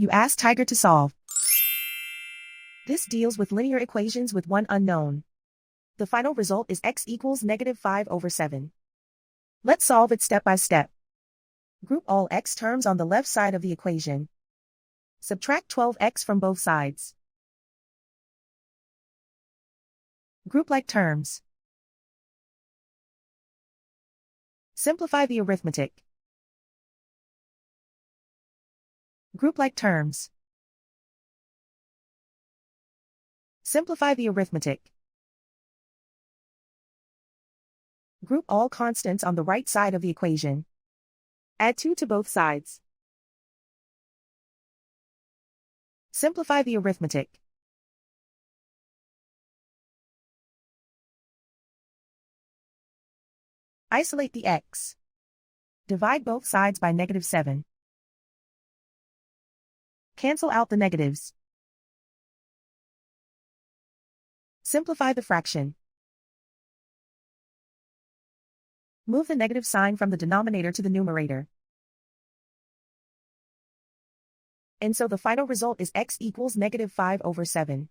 You ask Tiger to solve. This deals with linear equations with one unknown. The final result is x equals -5/7. Let's solve it step by step. Group all x terms on the left side of the equation. Subtract 12x from both sides. Group like terms. Simplify the arithmetic. Group like terms. Simplify the arithmetic. Group all constants on the right side of the equation. Add 2 to both sides. Simplify the arithmetic. Isolate the x. Divide both sides by -7. Cancel out the negatives. Simplify the fraction. Move the negative sign from the denominator to the numerator. And so the final result is x equals -5/7.